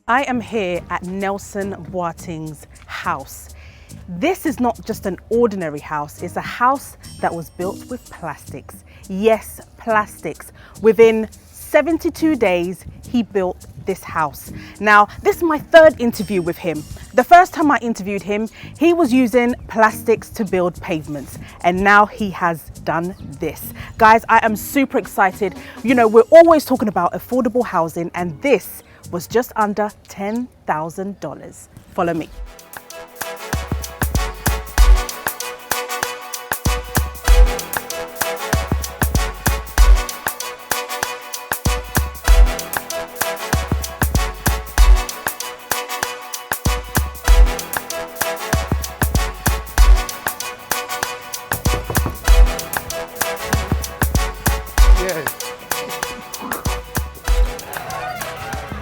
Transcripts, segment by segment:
I am here at Nelson Boateng's house. This is not just an ordinary house, it's a house that was built with plastics. Yes, plastics. Within 72 days, he built this house. Now, this is my third interview with him. The first time I interviewed him, he was using plastics to build pavements, and now he has done this. Guys, I am super excited. You know, we're always talking about affordable housing, and this was just under $10,000. Follow me.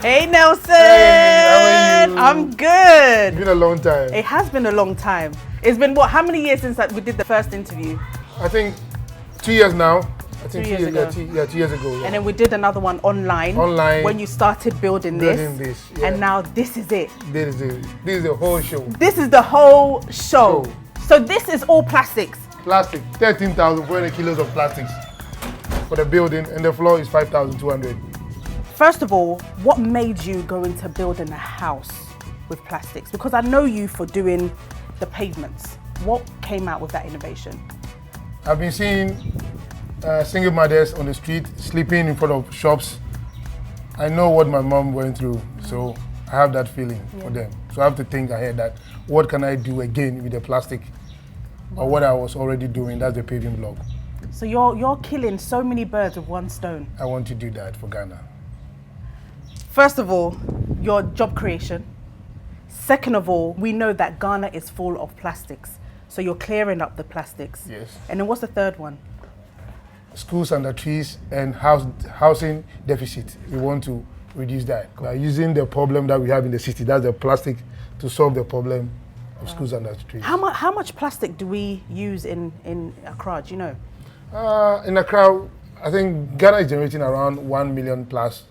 Hey Nelson! Hey, how are you? I'm good. It's been a long time. It has been a long time. It's been what? How many years since we did the first interview? I think 2 years now. I think 2 years ago. 2 years ago. Yeah. And then we did another one online. When you started building this. Yeah. And now this is it. This is the whole show. This is the whole show. So this is all plastics. Plastic, 13,400 kilos of plastics for the building, and the floor is 5,200. First of all, what made you go into building a house with plastics? Because I know you for doing the pavements. What came out with that innovation? I've been seeing single mothers on the street sleeping in front of shops. I know what my mom went through, so I have that feeling for them. So I have to think ahead that what can I do again with the plastic, or what I was already doing, that's the paving block. So you're killing so many birds with one stone. I want to do that for Ghana. First of all, your job creation. Second of all, we know that Ghana is full of plastics. So you're clearing up the plastics. Yes. And then what's the third one? Schools under trees and housing deficit. We want to reduce that by using the problem that we have in the city, that's the plastic, to solve the problem of schools under trees. How much plastic do we use in Accra, do you know? In Accra, I think Ghana is generating around 1 million plus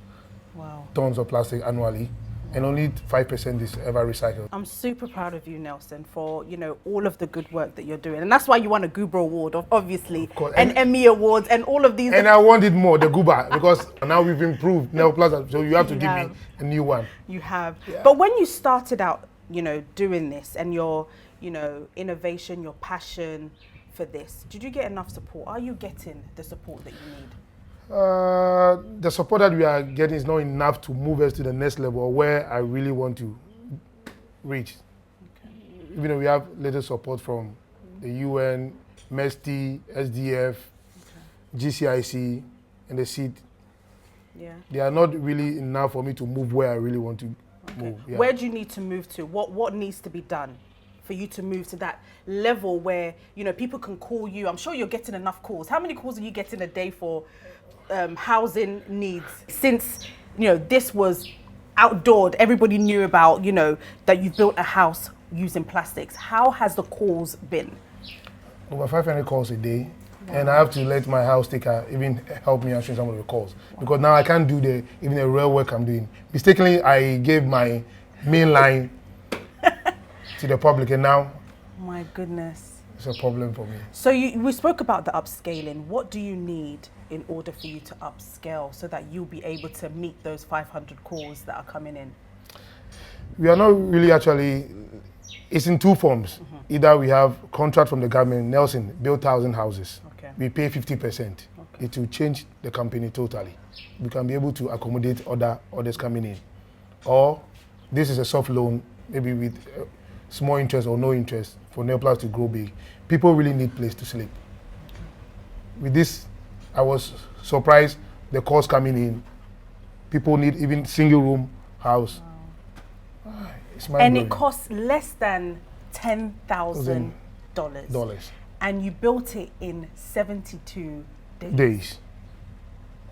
tons of plastic annually, and only 5% is ever recycled. I'm super proud of you, Nelson, for all of the good work that you're doing, and that's why you won a Goober Award, obviously, and Emmy Awards, and all of these. And I wanted more, the Goober, because now we've improved Neoplaza, so you have to give me a new one. You have, but when you started out, doing this, and your, innovation, your passion for this, did you get enough support? Are you getting the support that you need? The support that we are getting is not enough to move us to the next level, or where I really want to reach. Even though we have little support from the UN, MESTI, SDF, GCIC, and the seed. They are not really enough for me to move where I really want to move. Yeah. Where do you need to move to? What needs to be done for you to move to that level where people can call you? I'm sure you're getting enough calls. How many calls are you getting a day for housing needs? Since this was outdoored, everybody knew about that you built a house using plastics. How has the calls been? Over 500 calls a day. And I have to let my house taker even help me answer some of the calls, because now I can't do even the real work I'm doing. Mistakenly, I gave my main line to the public, and now my goodness, it's a problem for me. So we spoke about the upscaling. What do you need in order for you to upscale so that you'll be able to meet those 500 calls that are coming in? We are not really actually, it's in two forms. Either we have contract from the government, Nelson built 1,000 houses. We pay 50%. It will change the company totally. We can be able to accommodate others coming in. Or this is a soft loan, maybe with small interest or no interest, for Neoplast to grow big. People really need place to sleep. With this, I was surprised the calls coming in. People need even single room house. It's mind-blowing. And it costs less than $10,000. And you built it in 72 days.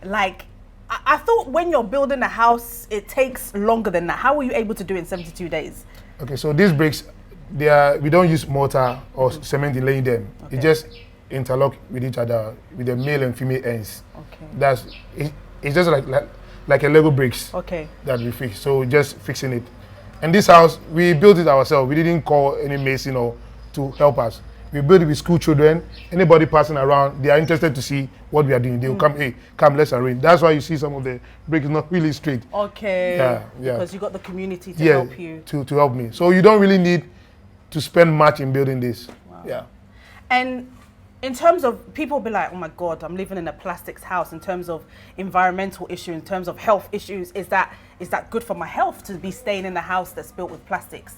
Like, I thought when you're building a house, it takes longer than that. How were you able to do it in 72 days? Okay, so these bricks, we don't use mortar or cement in laying them. It just interlock with each other with the male and female ends. Okay. It's just like a Lego bricks Okay. that we fix. So just fixing it. And this house, we built it ourselves. We didn't call any mason or to help us. We built it with school children. Anybody passing around, they are interested to see what we are doing. They will come, hey, come, let's arrange. That's why you see some of the bricks not really straight. Okay. Yeah. Because you got the community to help you. To help me. So you don't really need to spend much in building this. Wow. Yeah. And in terms of, people be like, oh my God, I'm living in a plastics house. In terms of environmental issues, in terms of health issues, is that good for my health to be staying in a house that's built with plastics?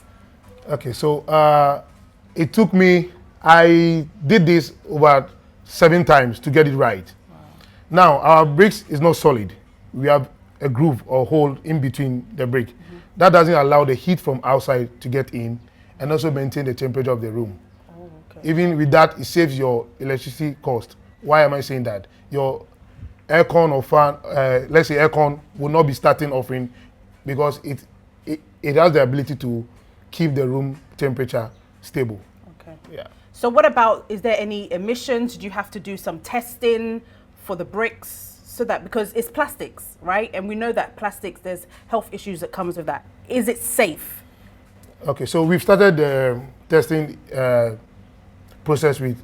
Okay, so it took me, I did this over 7 times to get it right. Wow. Now, our bricks is not solid. We have a groove or hole in between the brick. Mm-hmm. That doesn't allow the heat from outside to get in and also maintain the temperature of the room. Oh, okay. Even with that, it saves your electricity cost. Why am I saying that? Your aircon or fan, let's say aircon, will not be starting offering because it has the ability to keep the room temperature stable. Okay. Yeah. So what about, is there any emissions? Do you have to do some testing for the bricks so that, because it's plastics, right? And we know that plastics, there's health issues that comes with that. Is it safe? Okay, so we've started the testing process with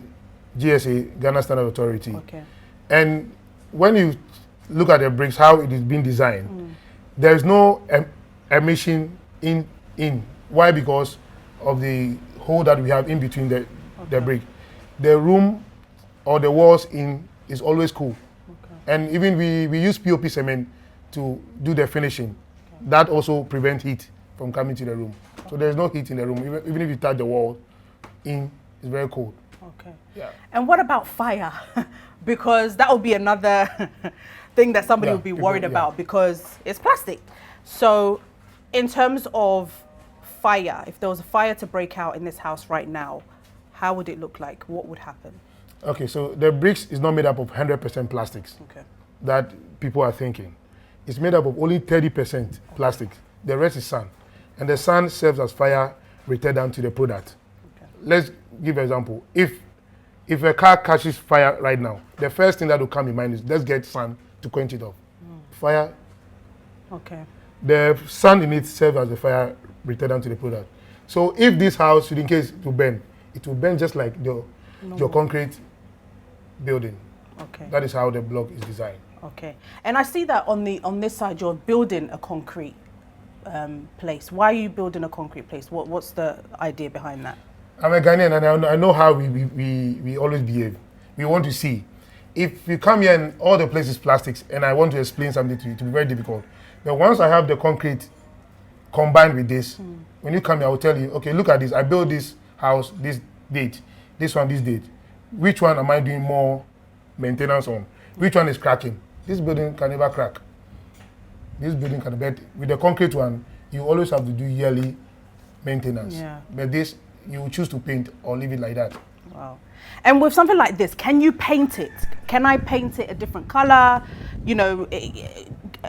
GSA, Ghana Standard Authority. Okay. And when you look at the bricks, how it is being designed, there is no emission in. Why? Because of the hole that we have in between the brick. The room or the walls in is always cool. Okay. And even we use POP cement to do the finishing. Okay. That also prevents heat from coming to the room. So there's no heat in the room. Even if you touch the wall, it's very cold. Okay. Yeah. And what about fire? Because that would be another thing that somebody would be worried about because it's plastic. So in terms of fire, if there was a fire to break out in this house right now, how would it look like? What would happen? Okay, so the bricks is not made up of 100% plastics. Okay. That people are thinking. It's made up of only 30% plastic. The rest is sand. And the sand serves as fire retardant to the product. Okay. Let's give an example. If a car catches fire right now, the first thing that will come in mind is let's get sand to quench it off. Fire. Okay. The sand in it serves as a fire retardant to the product. So if this house, in case it will burn just like your concrete building. Okay. That is how the block is designed. Okay. And I see that on this side you're building a concrete place. Why are you building a concrete place? What's the idea behind that? I'm a Ghanaian and I know how we always behave. We want to see. If you come here and all the place is plastics and I want to explain something to you, it will be very difficult. But once I have the concrete combined with this, when you come here, I will tell you, okay, look at this. I built this house, this date, this one, this date. Which one am I doing more maintenance on? Which one is cracking? This building can never crack. This building can, but with the concrete one, you always have to do yearly maintenance. Yeah. But this, you choose to paint or leave it like that. Wow. And with something like this, can you paint it? Can I paint it a different color? You know,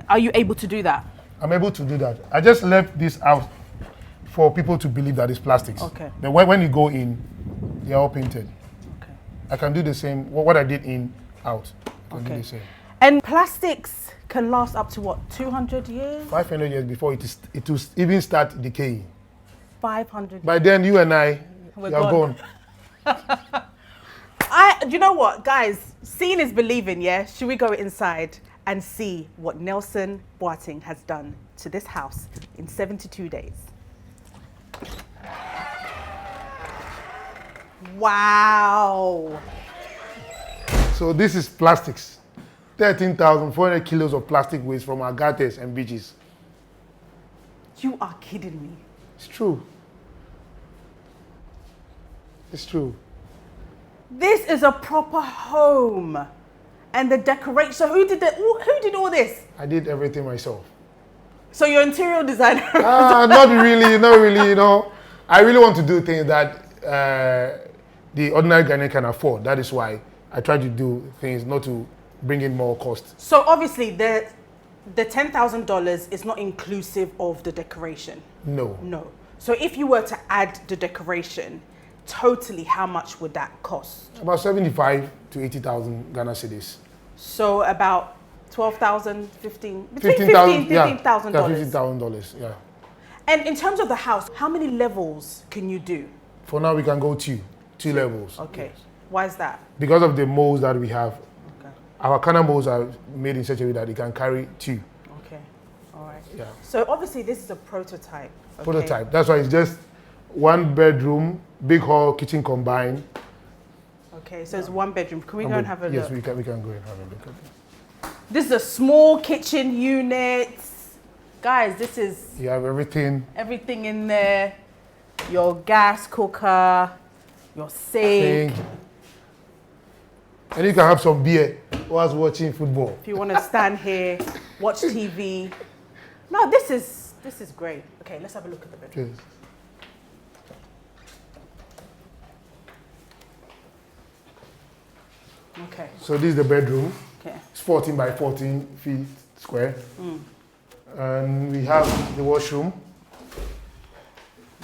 are you able to do that? I'm able to do that. I just left this out for people to believe that it's plastics. Okay. But when you go in, they're all painted. Okay. I can do the same, what I did in, out. I can do the same. And plastics can last up to what, 200 years? 500 years before it will even start decaying. 500 By then, you and I, we are gone. You know what, guys? Seeing is believing, yeah? Should we go inside and see what Nelson Boateng has done to this house in 72 days? Wow. So this is plastics. 13,400 kilos of plastic waste from our gutters and beaches. You are kidding me. It's true. It's true. This is a proper home. And the decoration, so who did all this? I did everything myself. So you're interior designer? Not really, you know. I really want to do things that the ordinary Ghanaian can afford. That is why I try to do things not to bring in more cost. So obviously the $10,000 is not inclusive of the decoration? No. No. So if you were to add the decoration, totally how much would that cost? About 75 to 80,000 Ghana cedis. So about $12,000, between $15,000, $15,000. Yeah, $15,000, yeah. And in terms of the house, how many levels can you do? For now, we can go two levels. Okay. Yes. Why is that? Because of the molds that we have. Okay. Our corner molds are made in such a way that it can carry two. Okay. All right. Yeah. So obviously this is a prototype. Okay? Prototype. That's why it's just 1 bedroom, big hall, kitchen combined. Okay, so it's 1 bedroom. Can we go and have a look? Yes, we can go and have a look at it. This is a small kitchen unit. Guys, this is... You have everything. Everything in there. Your gas cooker, your sink. And you can have some beer whilst watching football. If you want to stand here, watch TV. No, this is great. Okay, let's have a look at the bedroom. Yes. Okay. So this is the bedroom. Okay. It's 14 by 14 feet square. And we have the washroom.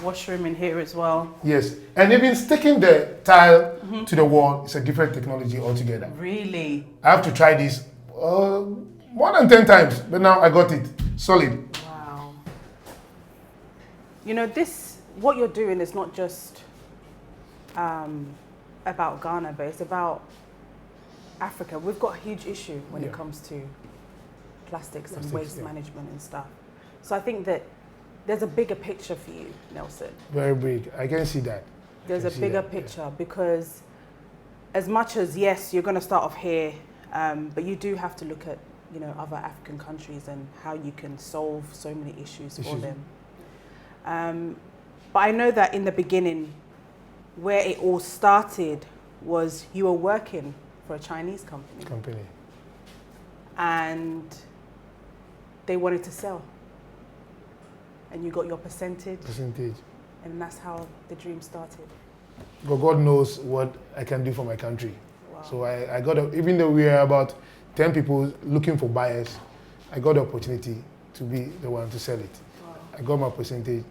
Washroom in here as well. Yes. And even sticking the tile to the wall is a different technology altogether. Really? I have to try this more than 10 times, but now I got it solid. Wow. You know, what you're doing is not just about Ghana, but it's about Africa. We've got a huge issue when it comes to plastics and waste management and stuff. So I think that there's a bigger picture for you, Nelson. Very big. I can see that. There's a bigger picture because as much as, yes, you're going to start off here, but you do have to look at, you know, other African countries and how you can solve so many issues for them. But I know that in the beginning, where it all started was you were working for a Chinese company. And they wanted to sell. And you got your percentage. And that's how the dream started. But God knows what I can do for my country. Wow. So I got, even though we are about 10 people looking for buyers, I got the opportunity to be the one to sell it. Wow. I got my percentage,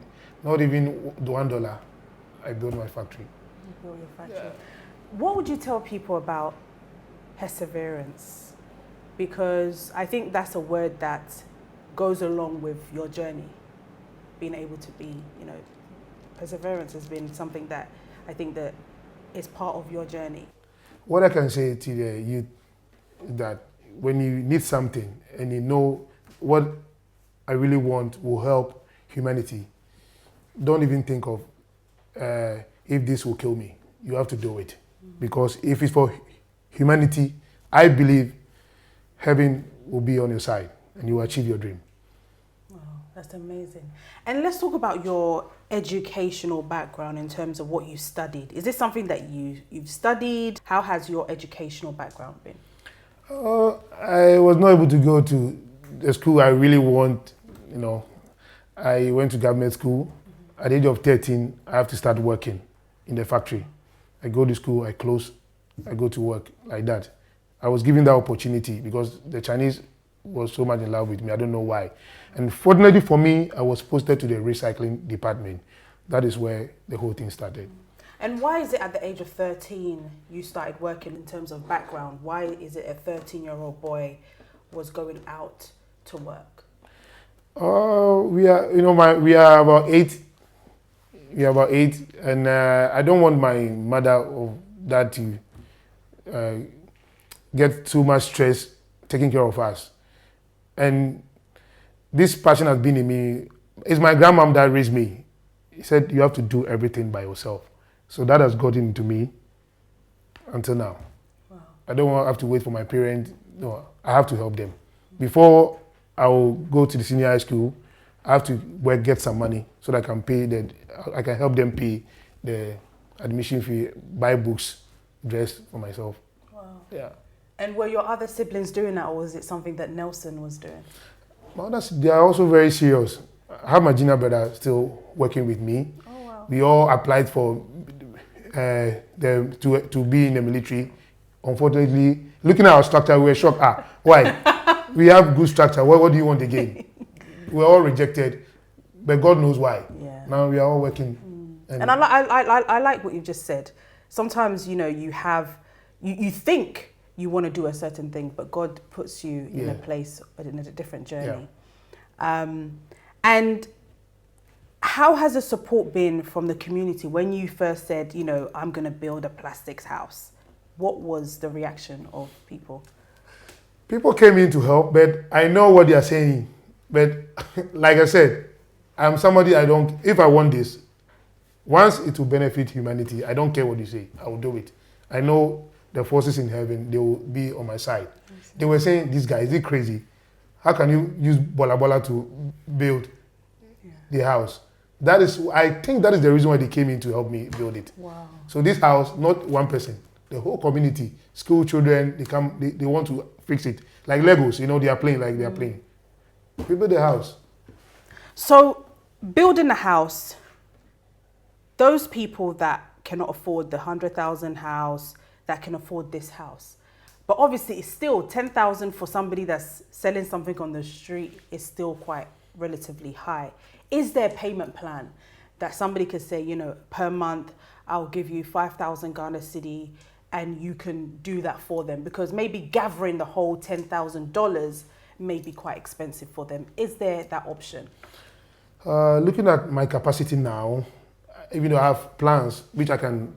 not even the $1. I built my factory. You built your factory. Yeah. What would you tell people about perseverance? Because I think that's a word that goes along with your journey. Being able to be, you know, perseverance has been something that I think that is part of your journey. What I can say to the youth is that when you need something and you know what I really want will help humanity, don't even think of if this will kill me. You have to do it. Because if it's for humanity, I believe heaven will be on your side and you will achieve your dream. Wow, that's amazing. And let's talk about your educational background in terms of what you studied. Is this something that you've studied? How has your educational background been? I was not able to go to the school I really want, you know. I went to government school. At the age of 13, I have to start working in the factory. I go to school, I close, I go to work, like that. I was given that opportunity because the Chinese was so much in love with me. I don't know why. And fortunately for me, I was posted to the recycling department. That is where the whole thing started. And why is it at the age of 13 you started working in terms of background? Why is it a 13-year-old boy was going out to work? We are about 8. We are about 8, and I don't want my mother or dad to get too much stress taking care of us. And this passion has been in me. It's my grandmom that raised me. He said, you have to do everything by yourself. So that has gotten into me until now. Wow. I don't have to wait for my parents. No, I have to help them. Before I will go to the senior high school, I have to get some money so that I can help them pay the admission fee, buy books, dress for myself. Wow. Yeah. And were your other siblings doing that, or was it something that Nelson was doing? They are also very serious. I have my junior brother still working with me. Oh, wow. We all applied for to be in the military. Unfortunately, looking at our structure, we were shocked. Why? We have good structure. What do you want again? We were all rejected, but God knows why. Yeah. Now we are all working. And I like what you just said. Sometimes, you know, you think you want to do a certain thing, but God puts you in a place, in a different journey. And how has the support been from the community when you first said, you know, I'm going to build a plastics house? What was the reaction of people? People came in to help, but I know what they are saying. But like I said, I'm somebody if I want this, once it will benefit humanity, I don't care what you say, I will do it. I know the forces in heaven, they will be on my side. They were saying, this guy, is he crazy? How can you use Bola Bola to build the house? I think that is the reason why they came in to help me build it. Wow. So this house, not one person, the whole community, school children, they want to fix it. Like Legos, you know, they are playing like they are playing. We build the house. So building a house, those people that cannot afford the 100,000 house, that can afford this house. But obviously it's still 10,000 for somebody that's selling something on the street is still quite relatively high. Is there a payment plan that somebody could say, you know, per month, I'll give you 5,000 Ghana cedi and you can do that for them? Because maybe gathering the whole $10,000 may be quite expensive for them. Is there that option? Looking at my capacity now, even though I have plans, which I can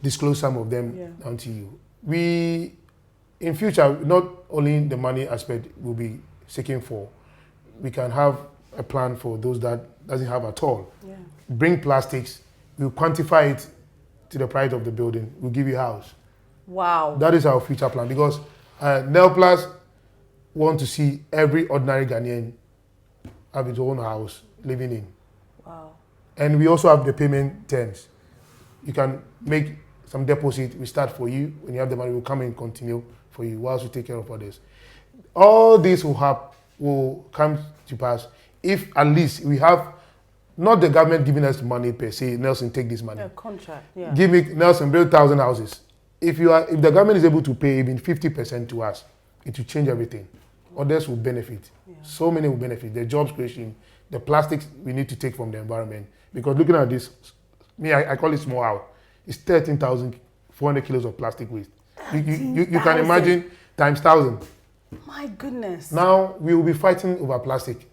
disclose some of them unto you. In future, not only the money aspect will be seeking for, we can have a plan for those that doesn't have at all. Yeah. Bring plastics, we'll quantify it to the price of the building, we'll give you a house. Wow. That is our future plan, because NELPLAS want to see every ordinary Ghanaian have his own house living in. Wow. And we also have the payment terms. You can make some deposit, we start for you. When you have the money, we'll come and continue for you whilst we take care of others. All this will come to pass if at least we have not the government giving us money per se. Nelson, take this money. A contract, Give me, Nelson, build 1,000 houses. If the government is able to pay even 50% to us, it will change everything. Others will benefit. So many will benefit. The jobs creation, the plastics we need to take from the environment. Because looking at this, I call it small house. It's 13,400 kilos of plastic waste. You can imagine times 1,000. My goodness. Now we will be fighting over plastic.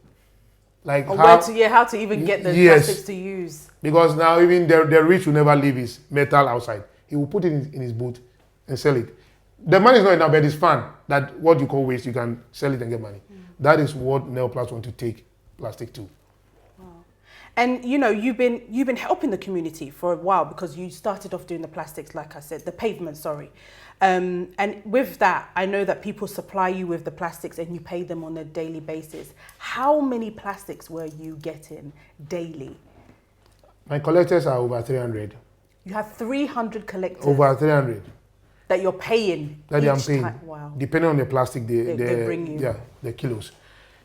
Like how to even get the plastics to use. Because now even the rich will never leave his metal outside. He will put it in his boot and sell it. The money is not enough, but it's fun that what you call waste, you can sell it and get money. That is what NELPLAS want to take plastic to. Wow. And you know, you've been helping the community for a while because you started off doing the plastics, like I said, the pavement, sorry. And with that, I know that people supply you with the plastics and you pay them on a daily basis. How many plastics were you getting daily? My collectors are over 300. You have 300 collectors? Over 300. That you're paying that each I'm paying. Time. Wow. Depending on the plastic they bring you. Yeah, the kilos.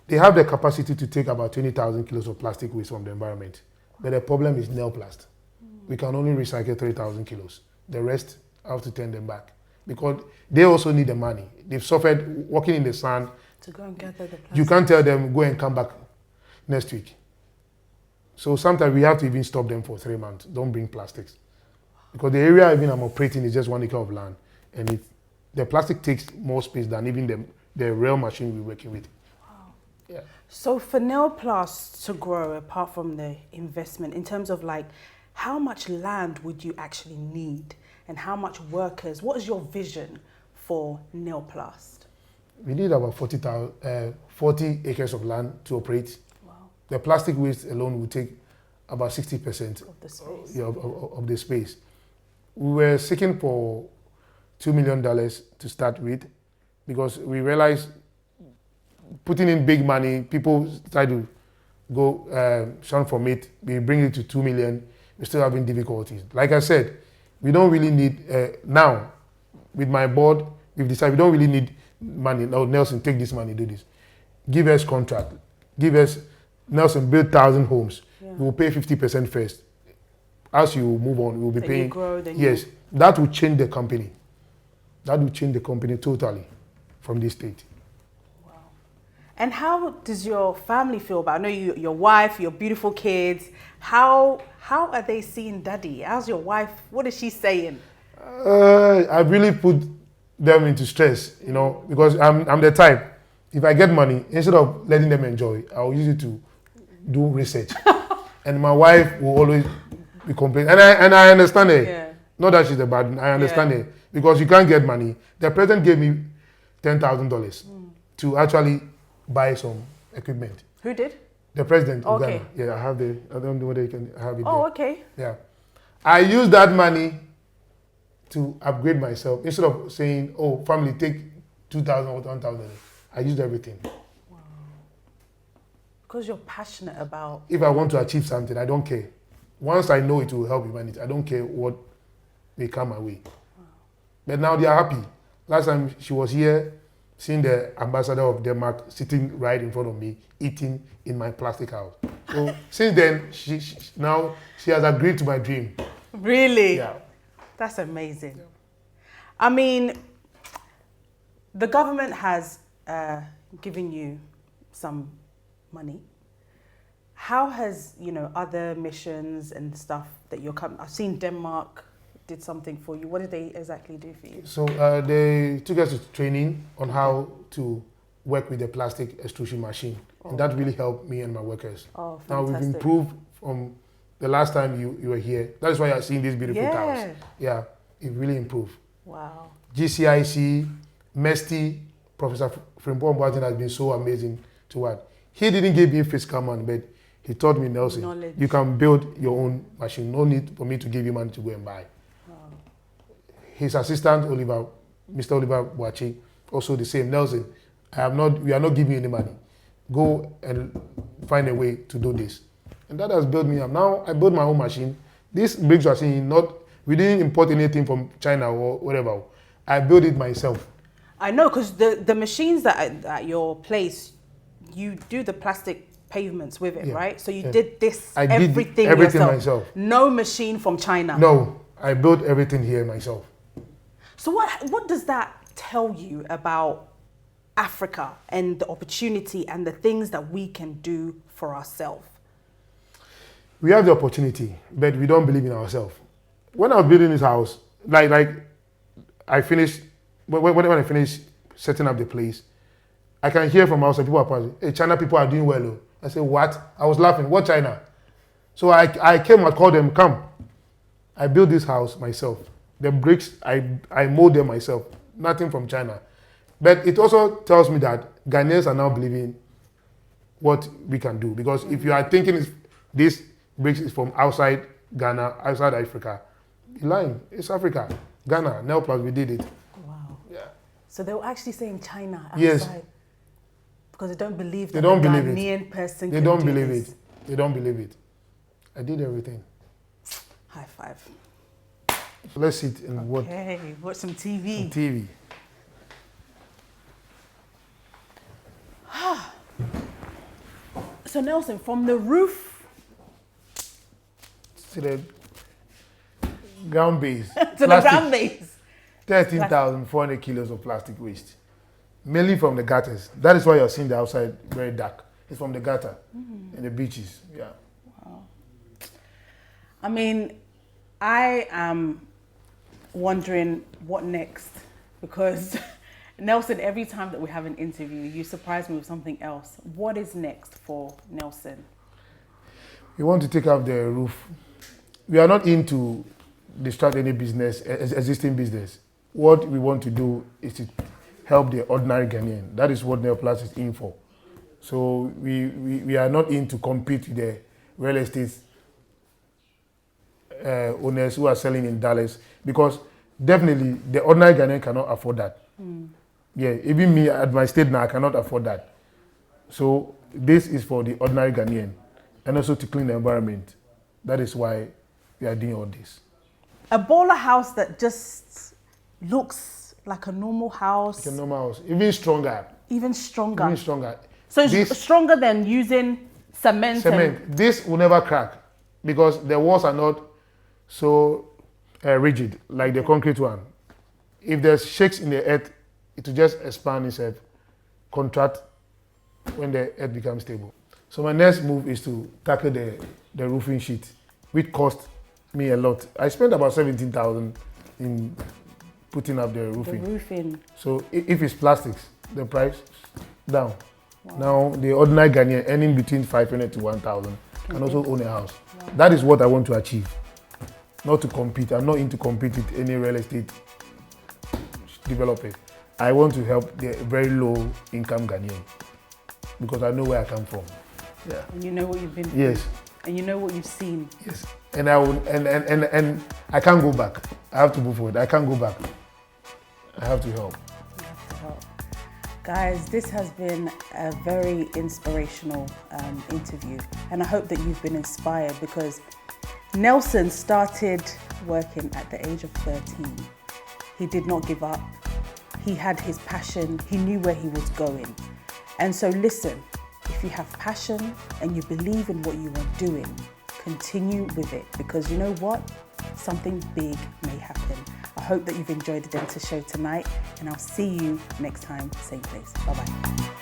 They have the capacity to take about 20,000 kilos of plastic waste from the environment. But the problem is NELPLAS. We can only recycle 3,000 kilos. The rest, I have to turn them back. Because they also need the money. They've suffered walking in the sun. To go and gather the plastic. You can't tell them, go and come back next week. So sometimes we have to even stop them for 3 months. Don't bring plastics. Because the area even I'm operating is just 1 acre of land. And the plastic takes more space than even the real machine we're working with. Wow. Yeah. So for NELPLAS to grow, apart from the investment, in terms of like, how much land would you actually need? And how much workers? What is your vision for NELPLAS? We need about 40 acres of land to operate. Wow. The plastic waste alone will take about 60% of the space. Of the space. We were seeking for $2 million to start with because we realized putting in big money, people try to go shun from it. We bring it to 2 million. We're still having difficulties. Like I said, we don't really need, now, with my board, we've decided we don't really need money. No, Nelson, take this money, do this. Give us contract. Give us, Nelson, build 1,000 homes. Yeah. We'll pay 50% first. As you move on, we'll be then paying. You grow, then yes, that will change the company. That will change the company totally from this state. Wow. And how does your family feel about it? I know your wife, your beautiful kids. How are they seeing Daddy? How's your wife? What is she saying? I really put them into stress, you know, because I'm the type, if I get money, instead of letting them enjoy, I'll use it to do research. And my wife will always be complaining. And I understand it. Yeah. Not that she's a bad one, I understand it. Because you can't get money. The president gave me $10,000 to actually buy some equipment. Who did? The president of Okay. Ghana. Yeah, I don't know whether you can have it Oh, there. okay. Yeah. I use that money to upgrade myself. Instead of saying, oh, family, take 2,000 or 1,000. I used everything. Wow. Because you're passionate about... If I want to achieve something, I don't care. Once I know it will help humanity, I don't care what may come my way. Wow. But now they are happy. Last time she was here, seeing the ambassador of Denmark sitting right in front of me, eating in my plastic house. So since then, she has agreed to my dream. Really? Yeah. That's amazing. Yeah. I mean, the government has given you some money. How has, other missions and stuff that you're coming... I've seen Denmark did something for you. What did they exactly do for you? So they took us to training on how to work with the plastic extrusion machine. Oh, and that really helped me and my workers. Oh, fantastic. Now we've improved from the last time you were here. That is why you're seeing these beautiful cows. Yeah, it really improved. Wow. GCIC, MESTI, Professor Frimpong Boateng has been so amazing to what. He didn't give me fiscal money, but he taught me, Nelson, knowledge. You can build your own machine. No need for me to give you money to go and buy. Wow. His assistant, Mr. Oliver Boachi, also the same. Nelson, we are not giving you any money. Go and find a way to do this. And that has built me up. Now I built my own machine. These bricks you are seeing, we didn't import anything from China or whatever. I built it myself. I know, because the machines that at your place, you do the plastic pavements with it, right? So you did this, everything yourself. Myself. No machine from China. No, I built everything here myself. So what does that tell you about Africa and the opportunity and the things that we can do for ourselves? We have the opportunity, but we don't believe in ourselves. When I was building this house, like I finished, when I finished setting up the place, I can hear from outside people are saying, hey, China people are doing well. I say, what? I was laughing, what China? So I came and called them, come. I built this house myself. The bricks, I mold them myself. Nothing from China. But it also tells me that Ghanaians are now believing what we can do. Because if you are thinking this bricks is from outside Ghana, outside Africa, you're lying. It's Africa. Ghana, Nelplus, we did it. Wow. Yeah. So they were actually saying China outside. Yes. Because they don't believe that a Ghanaian person can do this. They don't believe it. They don't believe it. I did everything. High five. So let's sit and watch. Okay, watch some TV. Some TV. So Nelson, from the roof to the ground base. To the ground base. 13,400 kilos of plastic waste. Mainly from the gutters. That is why you're seeing the outside very dark. It's from the gutter and the beaches. Yeah. Wow. I mean, I am wondering what next, because Nelson, every time that we have an interview, you surprise me with something else. What is next for Nelson? We want to take out the roof. We are not into distract any business, existing business. What we want to do is to help the ordinary Ghanaian. That is what Neoplus is in for. So we are not in to compete with the real estate owners who are selling in Dallas, because definitely the ordinary Ghanaian cannot afford that. Yeah, even me at my state now, I cannot afford that. So this is for the ordinary Ghanaian, and also to clean the environment. That is why we are doing all this. A bowler house that just looks like a normal house. Like a normal house, even stronger. Even stronger. Even stronger. So it's stronger than using cement. This will never crack because the walls are not so rigid like the concrete one. If there's shakes in the earth, it will just expand itself, contract when the earth becomes stable. So my next move is to tackle the roofing sheet, which cost me a lot. I spent about 17,000 in putting up the roofing. The roofing. So if it's plastics, the price down. Wow. Now the ordinary Ghanaian earning between 500 to 1,000 can also own a house. Wow. That is what I want to achieve. Not to compete. I'm not into compete with any real estate developer. I want to help the very low income Ghanaian because I know where I come from. Yeah. And you know what you've been through. Yes. And you know what you've seen. Yes. And I will, and I can't go back. I have to move forward. I can't go back. I have to help. You have to help. Guys, this has been a very inspirational interview, and I hope that you've been inspired because Nelson started working at the age of 13. He did not give up. He had his passion. He knew where he was going. And so listen, if you have passion and you believe in what you are doing, continue with it because you know what? Something big may happen. I hope that you've enjoyed the Dentist Show tonight and I'll see you next time, same place. Bye-bye.